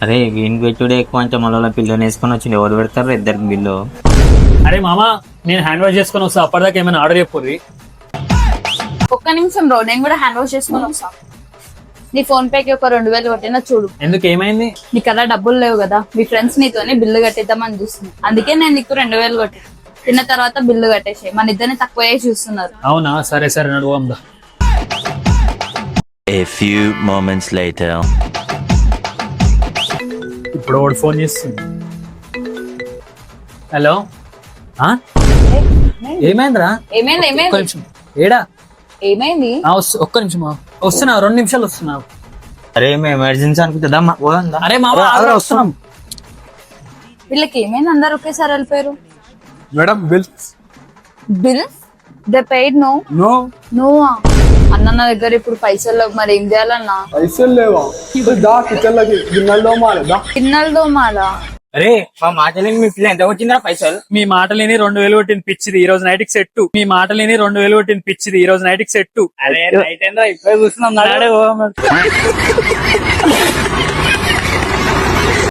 అరే వీని పెట్టుడే ఎక్కువ అంటే మళ్ళీ పిల్లని వేసుకొని వచ్చింది. ఎవరు పెడతారు ఇద్దరికి బిల్లు? అరే మామా, నేను హ్యాండ్ వాష్ చేసుకొని వస్తా. అప్పటిదాకా ఏమైనా ఆర్డర్ చెప్పుర్రి. ఒక్క నిమిషం బ్రో, నేను కూడా హ్యాండ్ వాష్ చేసుకొని వస్తా. నీ ఫోన్ పేకి ఒక 2000 కొట్టినా చూడు. ఎందుకు, ఏమైంది? నీ కదా డబ్బులు లేవు కదా, మీ ఫ్రెండ్స్ నీతోనే బిల్లు కట్టేద్దామని చూస్తుంది. అందుకే నేను నీకు 2000 కొట్టి తిన్న తర్వాత బిల్లు కట్టేసాయి. మన ఇద్దరిని తక్కువ చూస్తున్నారు. అవునా, సరే సరే నడువందా. A few moments later. ఇప్పుడు ఒకటి ఫోన్ చేస్తుంది. హలో, ఏమైందిరా? ఏమైంది? ఒక్క ఏమైంది? నిమిషం. ఏడా? ఏమైంది? ఒక్క నిమిషం వస్తున్నా, 2 నిమిషాలు వస్తున్నా. అరే మేము ఎమర్జెన్సీ అనుకుంటుందా? అరే మామ, వస్తున్నాం. వీళ్ళకి ఏమైంది? అందరు ఒకేసారి వెళ్ళిపోయారు. Madam bills bill they paid no no నువ్వా? అన్న నా దగ్గర ఇప్పుడు పైసలు లేవు, మరి ఏం చేయాలన్నా? పైసలు లేవా? దా కిచెన్ లకి గిన్నెలు తోమాలి దా. గిన్నెలు తోమాలా? అరే మా మాటలేని మీ పిల్ల ఎంత వచ్చిందా పైసలు? మీ మాటలేని 2000 కొట్టింది పిచ్చిది, ఈ రోజు నైట్కి సెట్. మీ మాటలేని 2000 కొట్టింది పిచ్చిది, ఈ రోజు నైట్కి సెట్. అరే నైట్ ఇప్పుడే కూర్చున్నాం.